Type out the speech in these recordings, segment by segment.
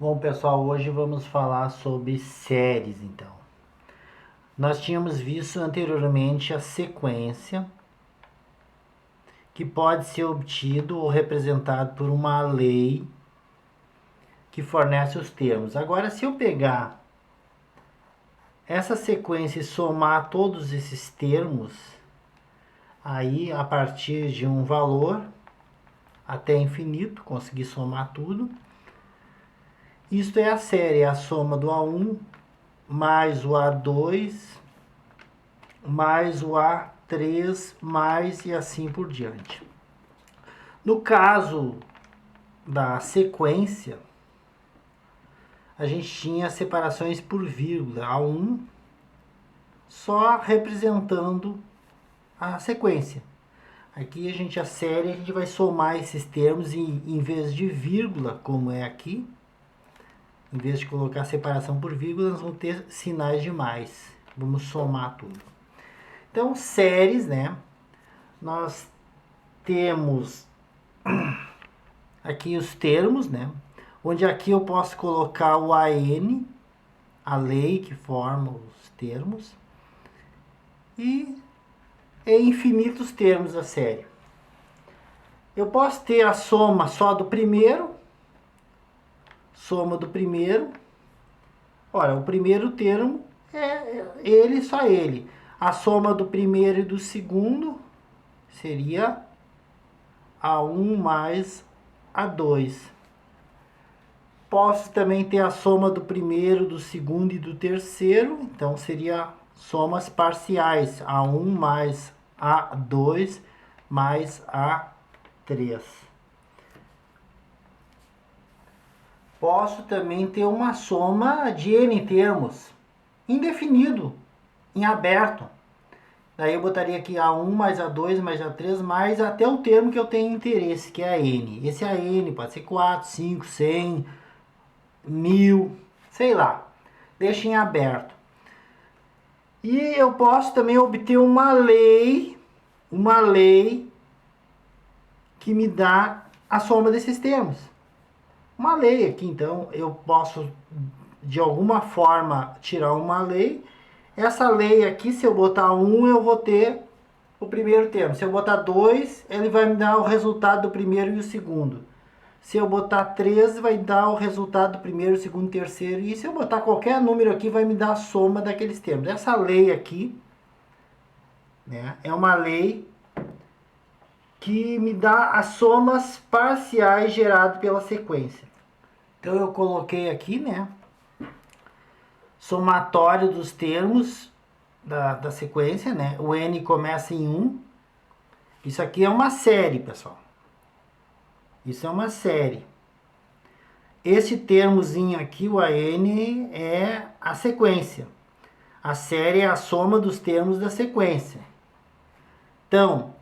Bom, pessoal, hoje vamos falar sobre séries, então. Nós tínhamos visto anteriormente a sequência, que pode ser obtido ou representado por uma lei que fornece os termos. Agora, se eu pegar essa sequência e somar todos esses termos, aí a partir de um valor até infinito, conseguir somar tudo. Isto é a série, é a soma do A1 mais o A2 mais o A3 mais e assim por diante. No caso da sequência, a gente tinha separações por vírgula, A1 só representando a sequência. Aqui a série, a gente vai somar esses termos e em vez de vírgula, como é aqui, em vez de colocar separação por vírgula, nós vamos ter sinais de mais. Vamos somar tudo. Então, séries, né? Nós temos aqui os termos, né? Onde aqui eu posso colocar o AN, a lei que forma os termos. E infinitos termos da série. Eu posso ter a soma só do primeiro. Soma do primeiro. Ora, o primeiro termo é ele, só ele. A soma do primeiro e do segundo seria A1 mais A2. Posso também ter a soma do primeiro, do segundo e do terceiro. Então, seria somas parciais. A1 mais A2 mais A3. Posso também ter uma soma de N termos, indefinido, em aberto. Daí eu botaria aqui A1 mais A2 mais A3 mais até o termo que eu tenho interesse, que é a N. Esse AN pode ser 4, 5, 100, 1000, sei lá. Deixa em aberto. E eu posso também obter uma lei que me dá a soma desses termos. Uma lei aqui, então, eu posso de alguma forma tirar uma lei. Essa lei aqui, se eu botar 1, eu vou ter o primeiro termo. Se eu botar 2, ele vai me dar o resultado do primeiro e o segundo. Se eu botar 3, vai dar o resultado do primeiro, segundo, terceiro. E se eu botar qualquer número aqui, vai me dar a soma daqueles termos. Essa lei aqui, né, é uma lei que me dá as somas parciais geradas pela sequência. Então eu coloquei aqui, né, somatório dos termos da sequência, né? O N começa em 1. Isso aqui é uma série, pessoal. Isso é uma série. Esse termozinho aqui, o AN, é a sequência. A série é a soma dos termos da sequência. Então,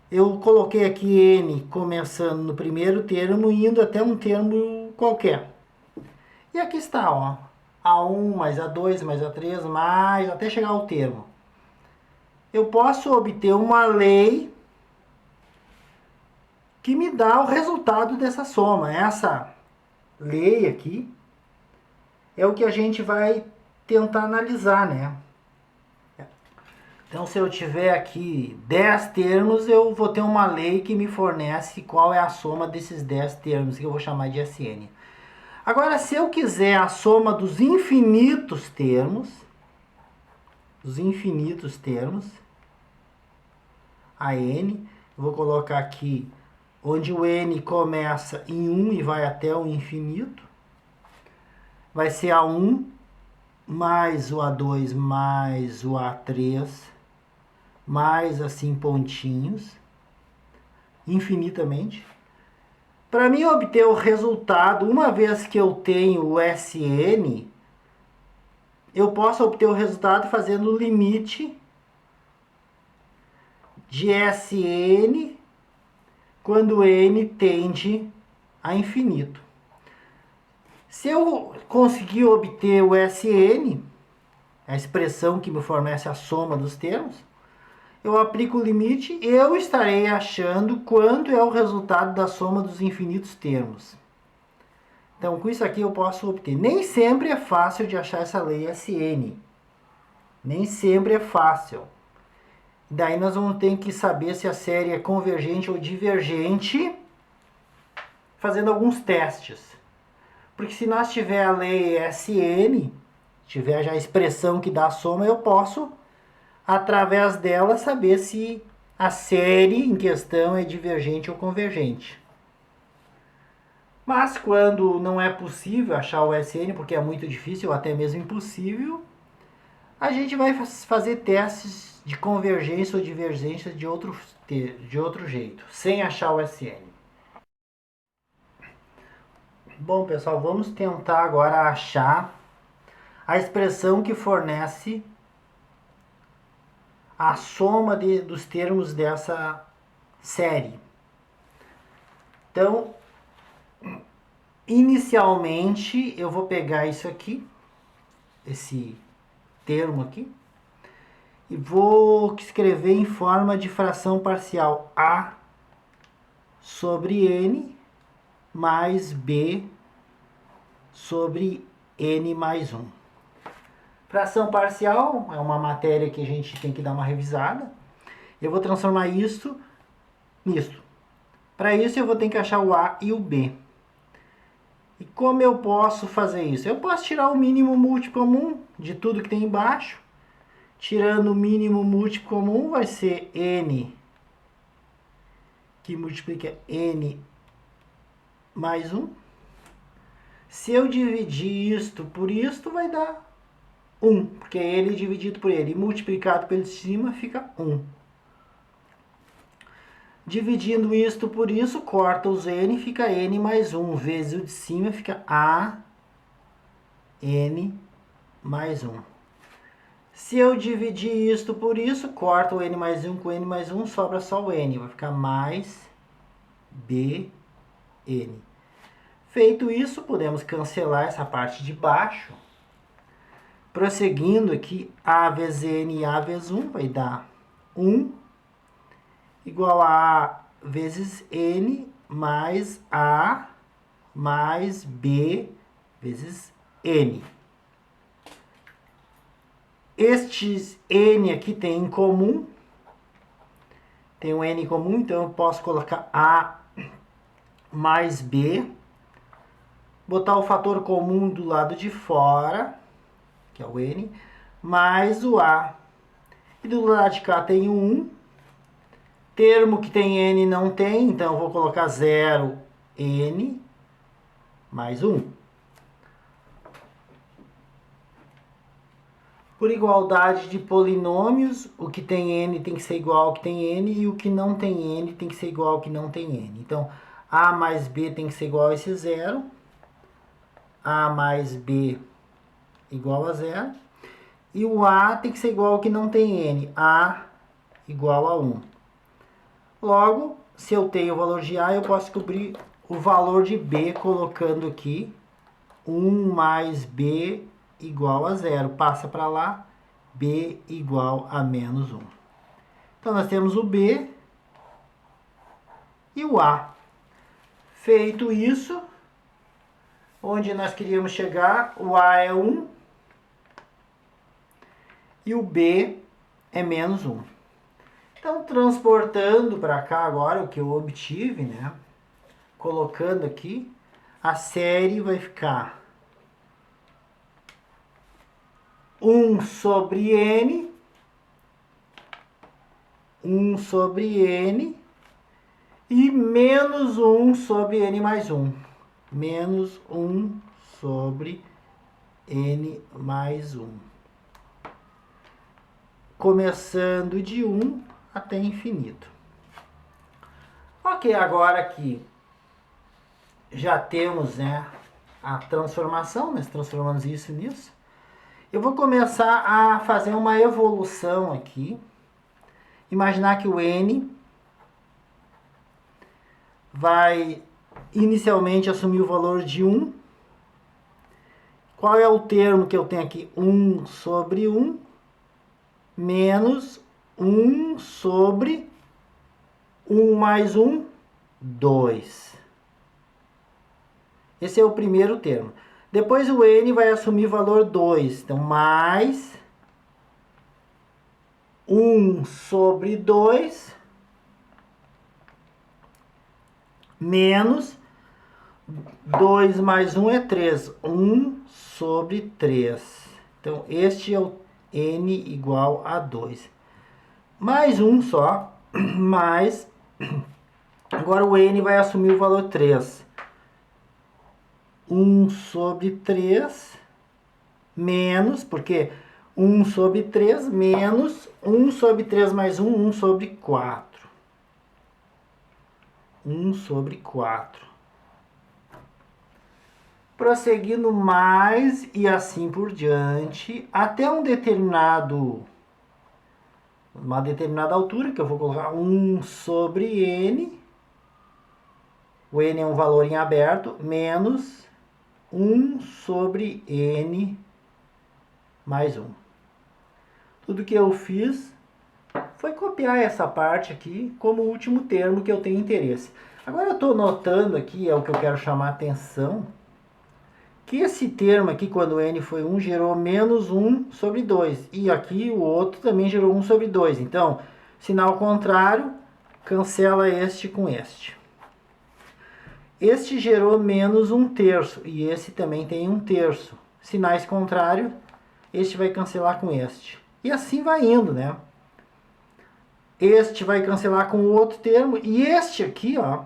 eu coloquei aqui N começando no primeiro termo e indo até um termo qualquer. E aqui está, ó. A1 mais A2 mais A3 mais até chegar ao termo. Eu posso obter uma lei que me dá o resultado dessa soma. Essa lei aqui é o que a gente vai tentar analisar, né? Então, se eu tiver aqui 10 termos, eu vou ter uma lei que me fornece qual é a soma desses 10 termos, que eu vou chamar de SN. Agora, se eu quiser a soma dos infinitos termos, a N, eu vou colocar aqui onde o N começa em 1 e vai até o infinito. Vai ser A1 mais o A2 mais o A3, mais assim pontinhos, infinitamente. Para mim obter o resultado, uma vez que eu tenho o SN, eu posso obter o resultado fazendo o limite de SN quando N tende a infinito. Se eu conseguir obter o SN, a expressão que me fornece a soma dos termos, eu aplico o limite e eu estarei achando quanto é o resultado da soma dos infinitos termos. Então, com isso aqui eu posso obter. Nem sempre é fácil de achar essa lei SN. Nem sempre é fácil. Daí nós vamos ter que saber se a série é convergente ou divergente, fazendo alguns testes. Porque se nós tiver a lei SN, tiver já a expressão que dá a soma, eu posso, através dela, saber se a série em questão é divergente ou convergente. Mas quando não é possível achar o SN, porque é muito difícil ou até mesmo impossível, a gente vai fazer testes de convergência ou divergência de outro jeito, sem achar o SN. Bom, pessoal, vamos tentar agora achar a expressão que fornece a soma dos termos dessa série. Então, inicialmente, eu vou pegar isso aqui, esse termo aqui, e vou escrever em forma de fração parcial A sobre N mais B sobre N mais 1. Fração parcial é uma matéria que a gente tem que dar uma revisada. Eu vou transformar isso nisso. Para isso eu vou ter que achar o A e o B. E como eu posso fazer isso? Eu posso tirar o mínimo múltiplo comum de tudo que tem embaixo. Tirando o mínimo múltiplo comum vai ser N, que multiplica N mais 1. Se eu dividir isto por isto, vai dar 1, porque ele dividido por ele, multiplicado pelo de cima, fica 1. Dividindo isto por isso, corta os n, fica n mais 1, vezes o de cima, fica a n mais 1. Se eu dividir isto por isso, corta o n mais 1 com n mais 1, sobra só o n, vai ficar mais bn. Feito isso, podemos cancelar essa parte de baixo. Prosseguindo aqui, a vezes n e a vezes 1 vai dar 1 igual a A vezes N mais A mais B vezes N. Estes N aqui tem em comum. Tem um N em comum, então eu posso colocar A mais B. Botar o fator comum do lado de fora, que é o N, mais o A. E do lado de cá tem o 1. Termo que tem N não tem, então eu vou colocar 0, N, mais 1. Por igualdade de polinômios, o que tem N tem que ser igual ao que tem N, e o que não tem N tem que ser igual ao que não tem N. Então, A mais B tem que ser igual a esse 0. A mais B igual a 0. E o A tem que ser igual ao que não tem N. A igual a 1. Logo, se eu tenho o valor de A, eu posso descobrir o valor de B colocando aqui 1 mais B igual a 0. Passa para lá, B igual a menos 1. Então, nós temos o B e o A. Feito isso, onde nós queríamos chegar, o A é 1 e o B é menos 1. Então, transportando para cá agora o que eu obtive, né? Colocando aqui, a série vai ficar 1 sobre N, 1 sobre N e menos 1 sobre N mais 1. Menos 1 sobre N mais 1. Começando de 1 até infinito. Ok, agora que já temos, né, a transformação, nós transformamos isso nisso. Eu vou começar a fazer uma evolução aqui. Imaginar que o N vai inicialmente assumir o valor de 1. Qual é o termo que eu tenho aqui? 1 sobre 1 menos 1 sobre 1 mais 1, 2. Esse é o primeiro termo. Depois o n vai assumir valor 2. Então, mais 1 sobre 2 menos 2 mais 1 é 3. 1 sobre 3. Então, este é o n igual a 2. Mais 1 só, mais... Agora o n vai assumir o valor 3. 1 sobre 3 menos, porque 1 sobre 3 menos 1 sobre 3 mais 1, 1 sobre 4. 1 sobre 4. Prosseguindo mais e assim por diante, até uma determinada altura, que eu vou colocar 1 sobre n, o n é um valor em aberto, menos 1 sobre n mais 1. Tudo que eu fiz foi copiar essa parte aqui como último termo que eu tenho interesse. Agora eu estou notando aqui, é o que eu quero chamar a atenção, que esse termo aqui, quando n foi 1, gerou menos 1 sobre 2. E aqui o outro também gerou 1 sobre 2. Então, sinal contrário, cancela este com este. Este gerou menos 1/3 e esse também tem 1/3. Sinais contrários, este vai cancelar com este. E assim vai indo, né? Este vai cancelar com o outro termo e este aqui, ó,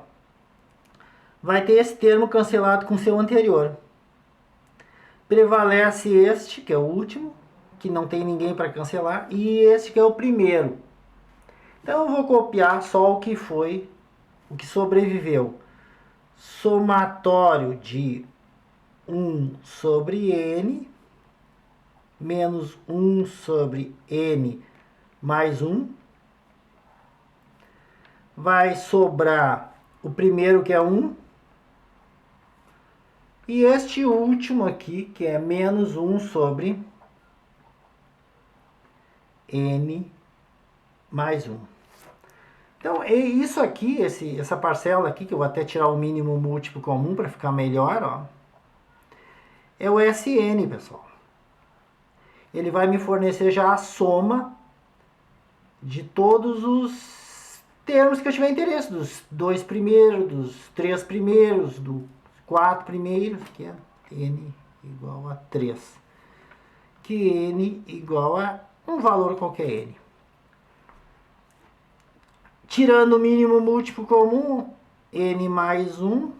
vai ter esse termo cancelado com o seu anterior. Prevalece este, que é o último, que não tem ninguém para cancelar, e este que é o primeiro. Então eu vou copiar só o que foi, o que sobreviveu. Somatório de 1 sobre n menos 1 sobre n mais 1. Vai sobrar o primeiro, que é 1. E este último aqui, que é menos 1 sobre n mais 1. Então, isso aqui, essa parcela aqui, que eu vou até tirar o mínimo múltiplo comum para ficar melhor, ó, é o Sn, pessoal. Ele vai me fornecer já a soma de todos os termos que eu tiver interesse, dos 2 primeiros, dos 3 primeiros, dos 4 primeiros, que é n igual a 3. Que n igual a um valor qualquer n. Tirando o mínimo múltiplo comum, n mais 1,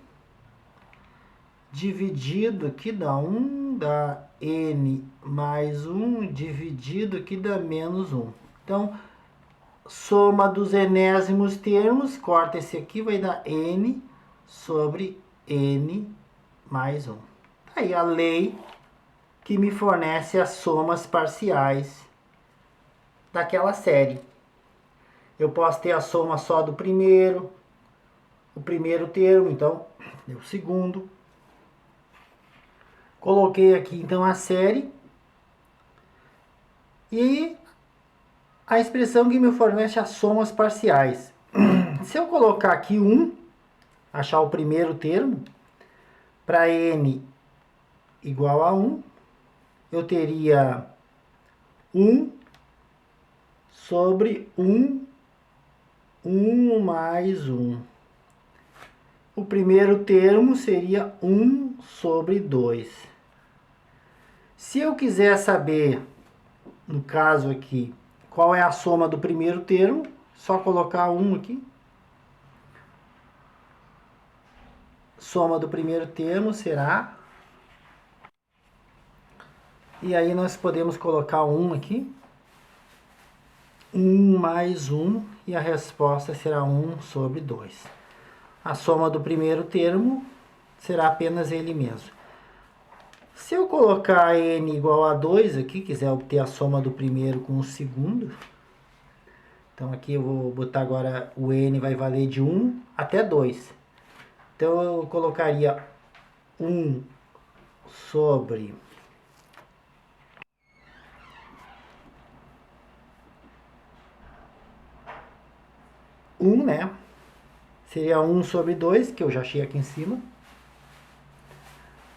dividido aqui dá 1, dá n mais 1, dividido aqui dá menos 1. Então, soma dos enésimos termos, corta esse aqui, vai dar n sobre n mais 1. Tá aí a lei que me fornece as somas parciais daquela série. Eu posso ter a soma só do primeiro, o primeiro termo, então, o segundo. Coloquei aqui, então, a série. E a expressão que me fornece as somas parciais. Se eu colocar aqui 1, achar o primeiro termo, para n igual a 1, eu teria 1 sobre 1 mais 1. O primeiro termo seria 1 sobre 2. Se eu quiser saber, no caso aqui, qual é a soma do primeiro termo, só colocar 1 aqui. Soma do primeiro termo será... E aí nós podemos colocar 1 aqui. 1 mais 1, e a resposta será 1 sobre 2. A soma do primeiro termo será apenas ele mesmo. Se eu colocar n igual a 2 aqui, quiser obter a soma do primeiro com o segundo, então aqui eu vou botar agora, o n vai valer de 1 até 2. Então eu colocaria 1 sobre 1, né? Seria 1 sobre 2, que eu já achei aqui em cima.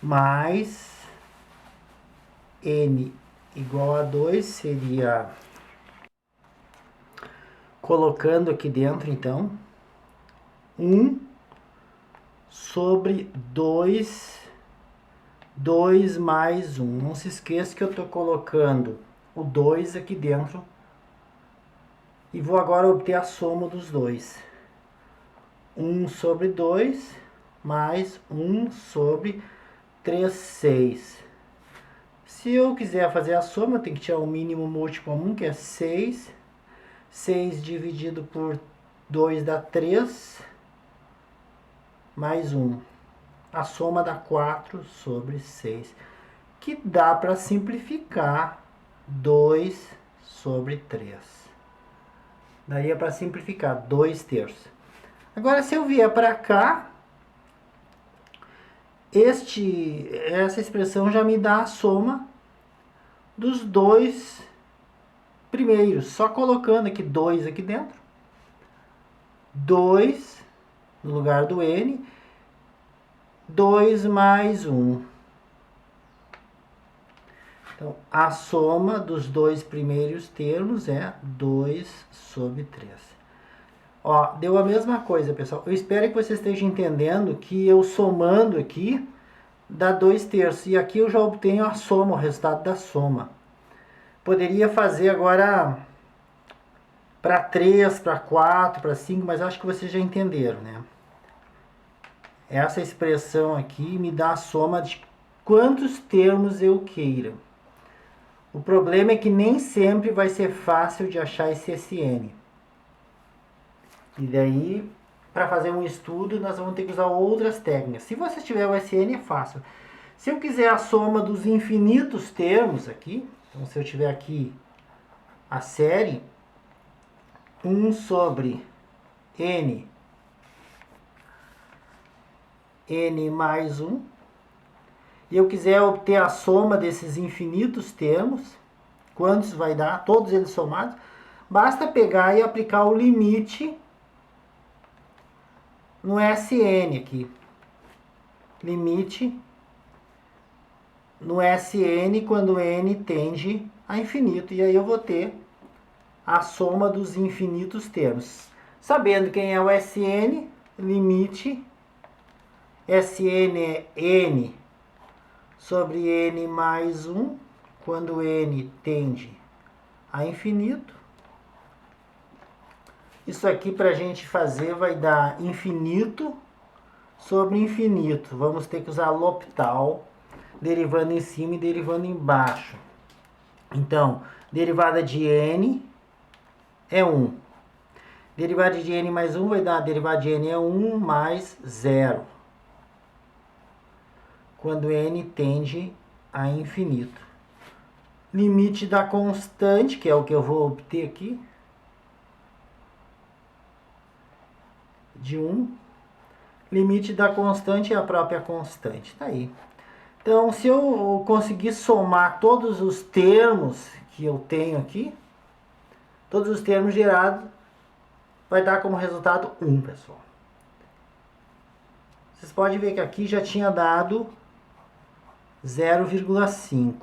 mais n igual a 2 seria, colocando aqui dentro então, 1 sobre 2 mais 1. Não se esqueça que eu estou colocando o 2 aqui dentro e vou agora obter a soma dos dois. 1 sobre 2 mais 1 sobre 3, 6. Se eu quiser fazer a soma, eu tenho que tirar o mínimo múltiplo comum, que é 6. 6 dividido por 2 dá 3, mais 1. A soma dá 4 sobre 6, que dá para simplificar 2 sobre 3. Daria para simplificar 2 terços. Agora, se eu vier para cá, essa expressão já me dá a soma dos dois primeiros. Só colocando aqui 2 aqui dentro. 2 no lugar do n. 2 mais 1. Então, a soma dos dois primeiros termos é 2 sobre 3. Ó, deu a mesma coisa, pessoal. Eu espero que você esteja entendendo que eu somando aqui dá 2 terços. E aqui eu já obtenho a soma, o resultado da soma. Poderia fazer agora para 3, para 4, para 5, mas acho que vocês já entenderam, né? Essa expressão aqui me dá a soma de quantos termos eu queira. O problema é que nem sempre vai ser fácil de achar esse SN. E daí, para fazer um estudo, nós vamos ter que usar outras técnicas. Se você tiver o SN, é fácil. Se eu quiser a soma dos infinitos termos aqui, então se eu tiver aqui a série 1 sobre n mais 1, e eu quiser obter a soma desses infinitos termos, quantos vai dar, todos eles somados, basta pegar e aplicar o limite no SN aqui. Limite no SN quando n tende a infinito. E aí eu vou ter a soma dos infinitos termos. Sabendo quem é o SN, limite SN é n sobre n mais 1, quando n tende a infinito. Isso aqui para a gente fazer vai dar infinito sobre infinito. Vamos ter que usar L'Hopital, derivando em cima e derivando embaixo. Então, derivada de n é 1. Derivada de n mais 1 vai dar, derivada de n é 1 mais 0. Quando n tende a infinito. Limite da constante, que é o que eu vou obter aqui, de 1. Limite da constante é a própria constante. Tá aí. Então, se eu conseguir somar todos os termos que eu tenho aqui, todos os termos gerados, vai dar como resultado 1, pessoal. Vocês podem ver que aqui já tinha dado 0,5.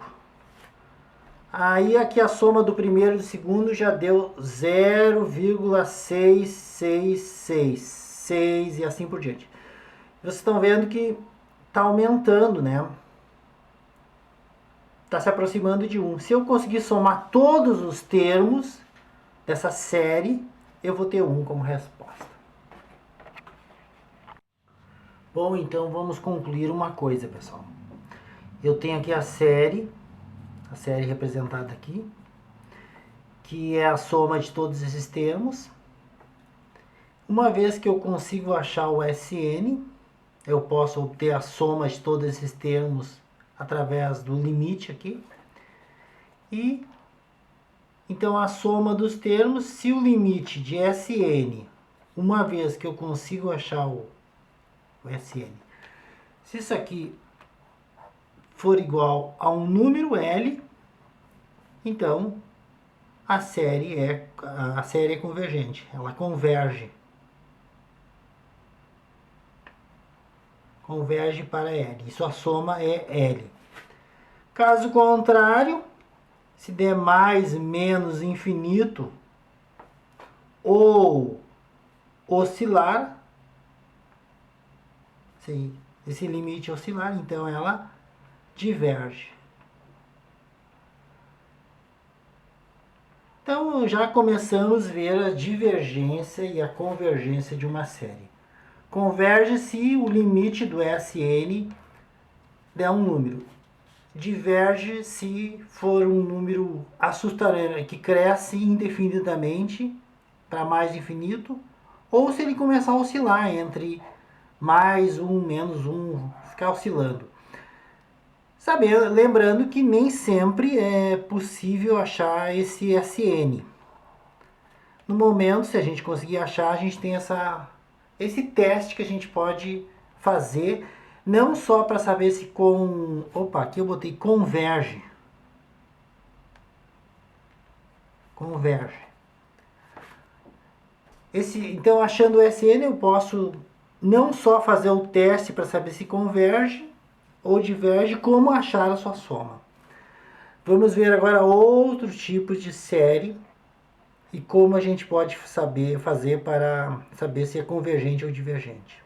Aí aqui a soma do primeiro e do segundo já deu 0,666, e assim por diante. Vocês estão vendo que está aumentando, né? Está se aproximando de 1. Se eu conseguir somar todos os termos dessa série, eu vou ter 1 como resposta. Bom, então vamos concluir uma coisa, pessoal. Eu tenho aqui a série representada aqui, que é a soma de todos esses termos. Uma vez que eu consigo achar o SN, eu posso obter a soma de todos esses termos através do limite aqui. E então a soma dos termos, se o limite de SN, uma vez que eu consigo achar o SN, se isso aqui for igual a um número L, então a série é convergente, ela converge. converge para L. E sua soma é L. Caso contrário, se der mais, menos, infinito, ou oscilar, se esse limite oscilar, então ela diverge. Então já começamos a ver a divergência e a convergência de uma série. Converge se o limite do Sn der um número. Diverge se for um número assustador, que cresce indefinidamente para mais infinito, ou se ele começar a oscilar entre mais 1, menos 1, ficar oscilando. Lembrando que nem sempre é possível achar esse Sn. No momento, se a gente conseguir achar, a gente tem esse teste que a gente pode fazer, não só para saber se aqui eu botei converge. Converge. Então, achando o Sn, eu posso não só fazer o teste para saber se converge ou diverge, como achar a sua soma. Vamos ver agora outros tipos de série e como a gente pode fazer para saber se é convergente ou divergente.